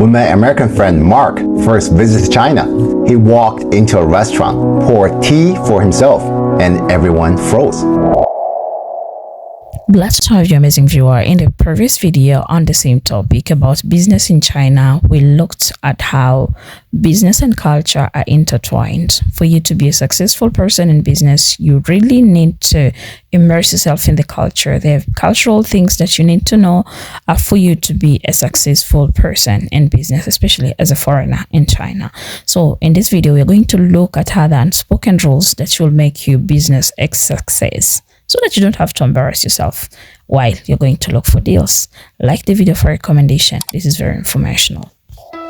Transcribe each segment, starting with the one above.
When my American friend Mark first visited China, he walked into a restaurant, poured tea for himself, and everyone froze. Glad to have you, amazing viewer. In the previous video on the same topic about business in China, we looked at how business and culture are intertwined. For you to be a successful person in business, you really need to immerse yourself in the culture. There are cultural things that you need to know for you to be a successful person in business, especially as a foreigner in China. So in this video, we're going to look at how the unspoken rules that will make you business a success, so that you don't have to embarrass yourself while you're going to look for deals. Like the video for recommendation. This is very informational. When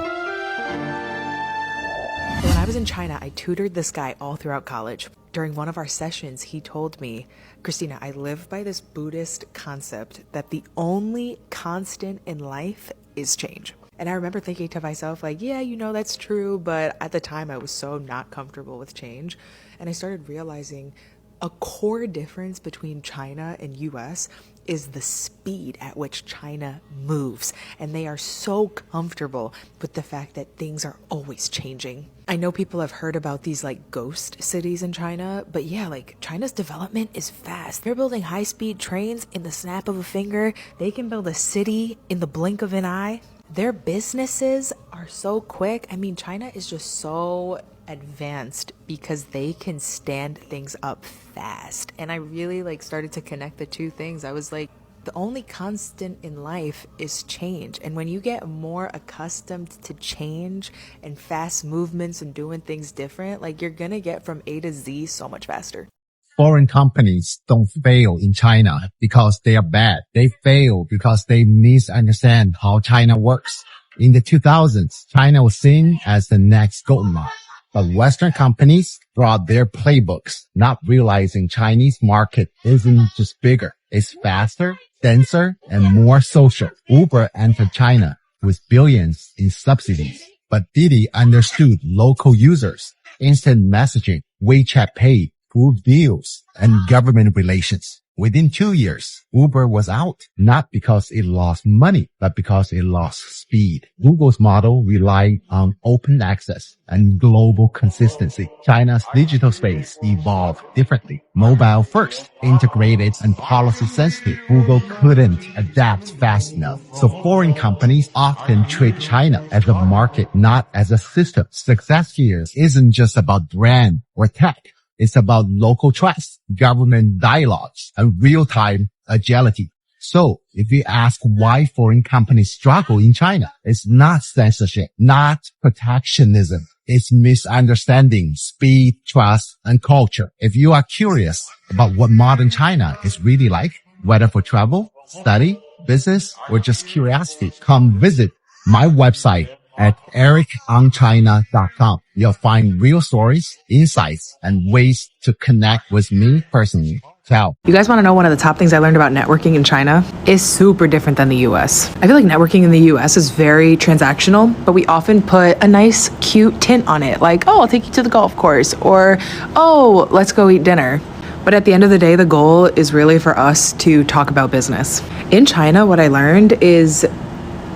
I was in China, I tutored this guy all throughout college. During one of our sessions, he told me, Christina, I live by this Buddhist concept that the only constant in life is change. And I remember thinking to myself, like, yeah, that's true. But at the time, I was so not comfortable with change. And I started realizing a core difference between China and US is the speed at which China moves. And they are so comfortable with the fact that things are always changing. I know people have heard about these like ghost cities in China, but yeah, like China's development is fast. They're building high-speed trains in the snap of a finger. They can build a city in the blink of an eye. Their businesses are so quick. I mean, China is just so advanced because they can stand things up fast. And I really started to connect the two things. I was like, the only constant in life is change. And when you get more accustomed to change and fast movements and doing things different, like you're gonna get from A to Z so much faster. Foreign companies don't fail in China because they are bad. They fail because they misunderstand how China works. In the 2000s, China was seen as the next gold mine. But Western companies brought their playbooks, not realizing Chinese market isn't just bigger. It's faster, denser, and more social. Uber entered China with billions in subsidies. But Didi understood local users, instant messaging, WeChat Pay, food deals, and government relations. Within 2 years, Uber was out, not because it lost money, but because it lost speed. Google's model relied on open access and global consistency. China's digital space evolved differently. Mobile first, integrated and policy sensitive. Google couldn't adapt fast enough. So foreign companies often treat China as a market, not as a system. Success here isn't just about brand or tech. It's about local trust, government dialogues, and real-time agility. So if we ask why foreign companies struggle in China, it's not censorship, not protectionism. It's misunderstanding, speed, trust, and culture. If you are curious about what modern China is really like, whether for travel, study, business, or just curiosity, come visit my website at ericonchina.com. You'll find real stories, insights, and ways to connect with me personally. Ciao. You guys want to know one of the top things I learned about networking in China? Is super different than the US. I feel like networking in the US is very transactional, but we often put a nice, cute tint on it. Like, oh, I'll take you to the golf course, or, oh, let's go eat dinner. But at the end of the day, the goal is really for us to talk about business. In China, what I learned is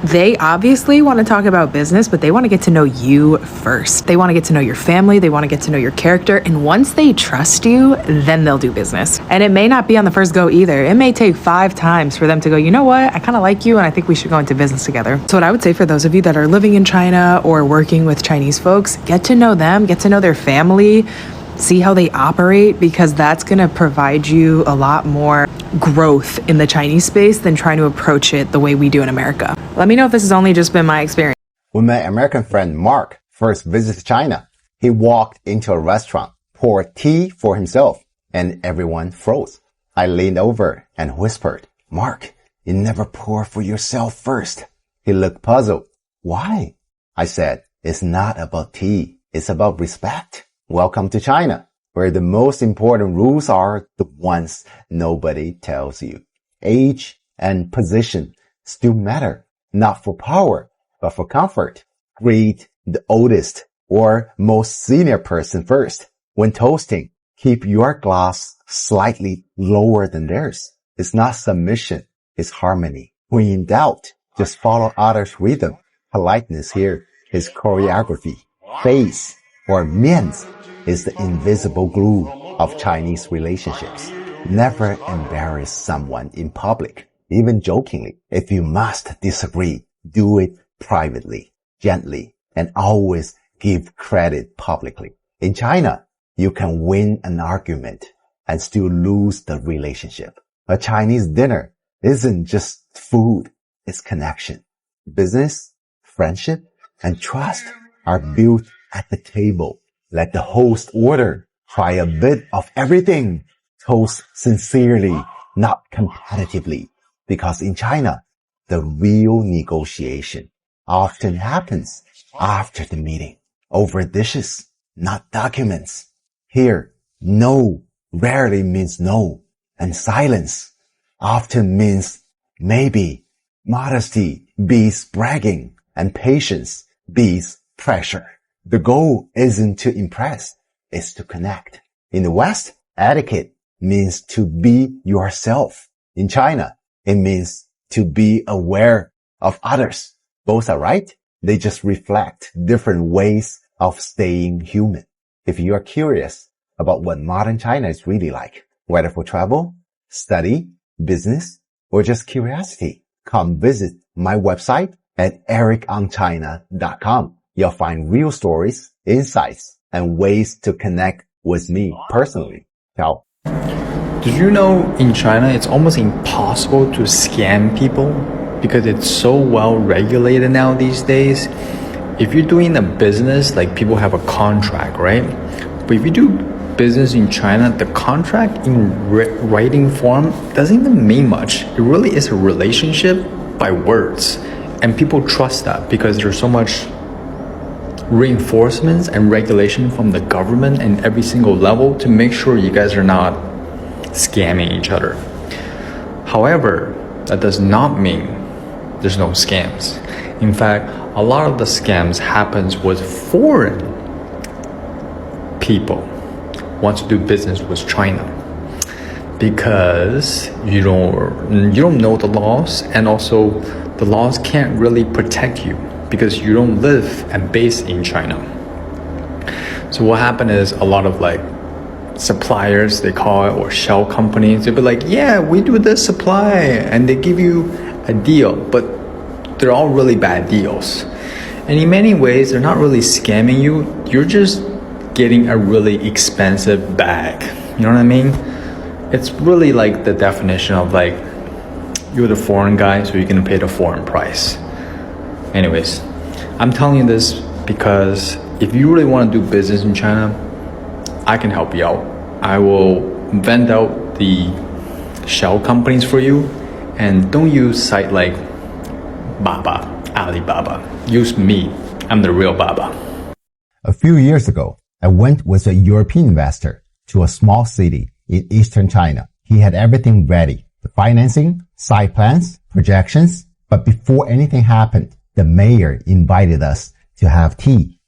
they obviously want to talk about business, but they want to get to know you first. They want to get to know your family. They want to get to know your character. And once they trust you, then they'll do business. And it may not be on the first go either. It may take 5 times for them to go, you know what? I kind of like you and I think we should go into business together. So what I would say for those of you that are living in China or working with Chinese folks, get to know them, get to know their family, see how they operate, because that's going to provide you a lot more growth in the Chinese space than trying to approach it the way we do in America. Let me know if this has only just been my experience. When my American friend Mark first visited China, he walked into a restaurant, poured tea for himself, and everyone froze. I leaned over and whispered, Mark, you never pour for yourself first. He looked puzzled. Why? I said, it's not about tea. It's about respect. Welcome to China, where the most important rules are the ones nobody tells you. Age and position still matter, not for power, but for comfort. Greet the oldest or most senior person first. When toasting, keep your glass slightly lower than theirs. It's not submission, it's harmony. When in doubt, just follow others' rhythm. Politeness here is choreography. Face or mians is the invisible glue of Chinese relationships. Never embarrass someone in public, even jokingly. If you must disagree, do it privately, gently, and always give credit publicly. In China, you can win an argument and still lose the relationship. A Chinese dinner isn't just food, it's connection. Business, friendship, and trust are built at the table. Let the host order. Try a bit of everything. Toast sincerely, not competitively. Because in China, the real negotiation often happens after the meeting, over dishes, not documents. Here, no rarely means no, and silence often means maybe. Modesty beats bragging, and patience beats pressure. The goal isn't to impress, it's to connect. In the West, etiquette means to be yourself. In China, it means to be aware of others. Both are right. They just reflect different ways of staying human. If you are curious about what modern China is really like, whether for travel, study, business, or just curiosity, come visit my website at ericonchina.com. You'll find real stories, insights, and ways to connect with me personally. Ciao. Did you know in China it's almost impossible to scam people because it's so well regulated now these days? If you're doing a business, like people have a contract, right? But if you do business in China, the contract in writing form doesn't even mean much. It really is a relationship by words. And people trust that because there's so much reinforcements and regulation from the government and every single level to make sure you guys are not scamming each other. However, that does not mean there's no scams. In fact, a lot of the scams happens with foreign people want to do business with China because you don't know the laws, and also the laws can't really protect you because you don't live and base in China. So what happened is a lot of like suppliers, they call it, or shell companies, they'll be like, yeah, we do this supply, and they give you a deal, but they're all really bad deals. And in many ways, they're not really scamming you. You're just getting a really expensive bag. You know what I mean? It's really like the definition of like, you're the foreign guy, so you're gonna pay the foreign price. Anyways, I'm telling you this because if you really want to do business in China, I can help you out. I will vent out the shell companies for you, and don't use site like Baba, Alibaba. Use me. I'm the real Baba. A few years ago, I went with a European investor to a small city in eastern China. He had everything ready. The financing, site plans, projections. But before anything happened, the mayor invited us to have tea.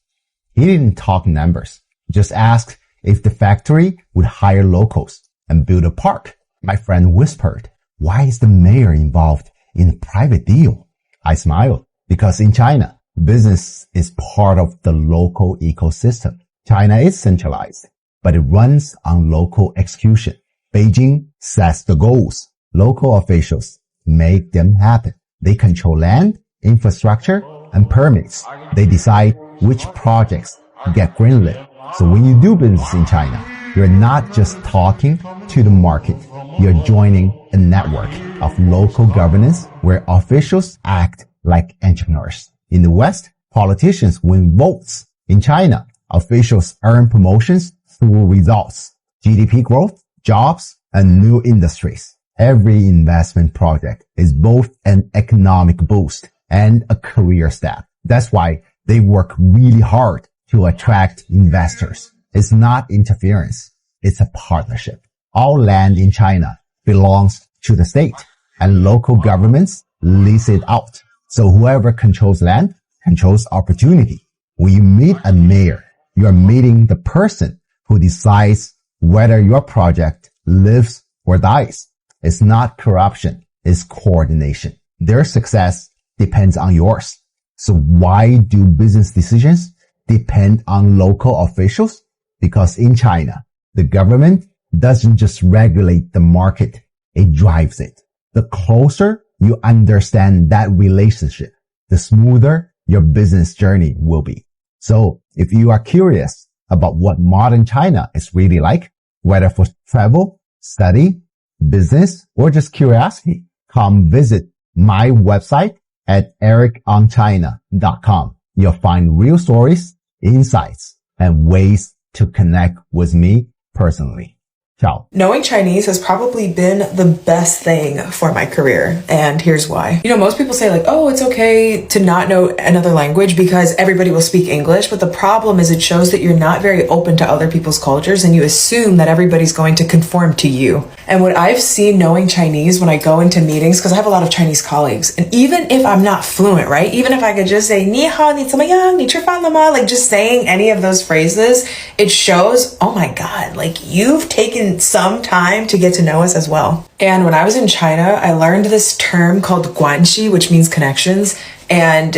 He didn't talk numbers, just asked if the factory would hire locals and build a park. My friend whispered, why is the mayor involved in a private deal? I smiled because in China, business is part of the local ecosystem. China is centralized, but it runs on local execution. Beijing sets the goals. Local officials make them happen. They control land, infrastructure, and permits. They decide which projects get greenlit. So when you do business in China, you're not just talking to the market. You're joining a network of local governance where officials act like entrepreneurs. In the West, politicians win votes. In China, officials earn promotions through results, GDP growth, jobs, and new industries. Every investment project is both an economic boost and a career step. That's why they work really hard to attract investors. It's not interference. It's a partnership. All land in China belongs to the state, and local governments lease it out. So whoever controls land controls opportunity. When you meet a mayor, you are meeting the person who decides whether your project lives or dies. It's not corruption. It's coordination. Their success depends on yours. So why do business decisions depend on local officials? Because in China, the government doesn't just regulate the market, it drives it. The closer you understand that relationship, the smoother your business journey will be. So if you are curious about what modern China is really like, whether for travel, study, business, or just curiosity, come visit my website at ericonchina.com. You'll find real stories, insights, and ways to connect with me personally. Ciao. Knowing Chinese has probably been the best thing for my career, and here's why. You know, most people say like, oh, it's okay to not know another language because everybody will speak English, but the problem is it shows that you're not very open to other people's cultures and you assume that everybody's going to conform to you. And what I've seen knowing Chinese when I go into meetings, because I have a lot of Chinese colleagues, and even if I'm not fluent, right? Even if I could just say, 你好,你怎么样?你吃饭了吗? Like just saying any of those phrases, it shows, oh my God, like you've taken some time to get to know us as well. And when I was in China, I learned this term called guanxi, which means connections. And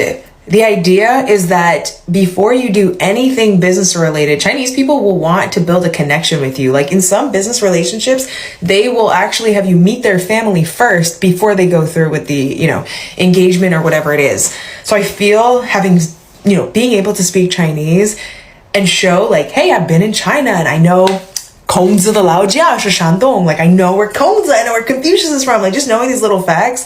the idea is that before you do anything business related, Chinese people will want to build a connection with you. Like in some business relationships, they will actually have you meet their family first before they go through with the, you know, engagement or whatever it is. So I feel having, you know, being able to speak Chinese and show like, hey, I've been in China and I know 孔子的老家是山东. Like I know where Kongzi, I know where Confucius is from. Like just knowing these little facts,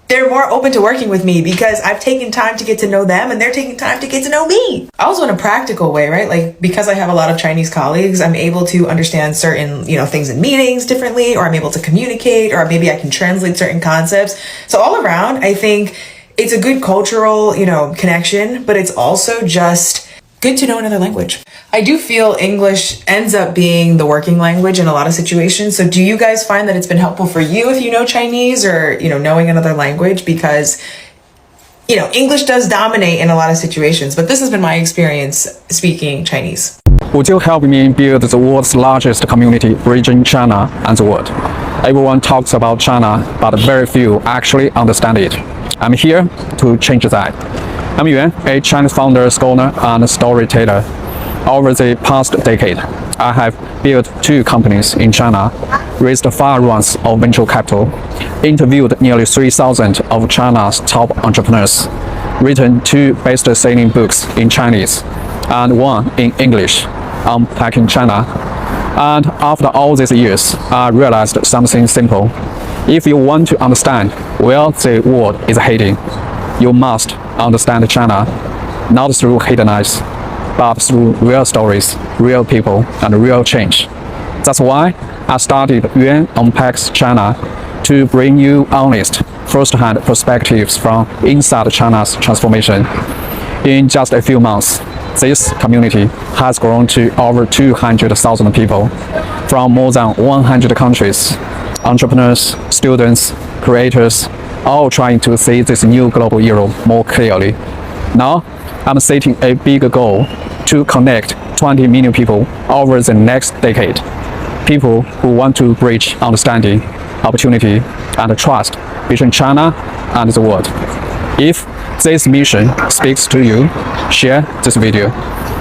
they're more open to working with me because I've taken time to get to know them and they're taking time to get to know me. Also in a practical way, right? Like because I have a lot of Chinese colleagues, I'm able to understand certain, you know, things in meetings differently, or I'm able to communicate, or maybe I can translate certain concepts. So all around, I think it's a good cultural, you know, connection, but it's also just good to know another language. I do feel English ends up being the working language in a lot of situations. So do you guys find that it's been helpful for you if you know Chinese or, you know, knowing another language? Because, you know, English does dominate in a lot of situations, but this has been my experience speaking Chinese. Would you help me build the world's largest community bridging China and the world? Everyone talks about China, but very few actually understand it. I'm here to change that. I'm Yuan, a Chinese founder, scholar, and storyteller. Over the past decade, I have built 2 companies in China, raised 5 rounds of venture capital, interviewed nearly 3,000 of China's top entrepreneurs, written 2 best-selling books in Chinese, and 1 in English, Unpacking China. And after all these years, I realized something simple. If you want to understand where the world is heading, you must understand China, not through headlines, but through real stories, real people, and real change. That's why I started Yuan Unpacks China to bring you honest, first-hand perspectives from inside China's transformation. In just a few months, this community has grown to over 200,000 people from more than 100 countries. Entrepreneurs, students, creators, all trying to see this new global era more clearly. Now, I'm setting a big goal to connect 20 million people over the next decade. People who want to bridge understanding, opportunity, and trust between China and the world. If this mission speaks to you, share this video,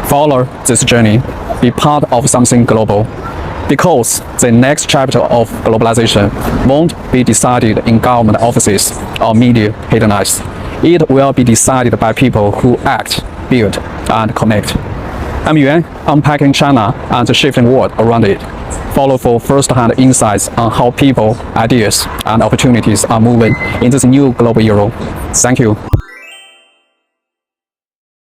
follow this journey, be part of something global. Because the next chapter of globalization won't be decided in government offices or media headlines. It will be decided by people who act, build, and connect. I'm Yuan, unpacking China and the shifting world around it. Follow for first-hand insights on how people, ideas, and opportunities are moving in this new global era. Thank you.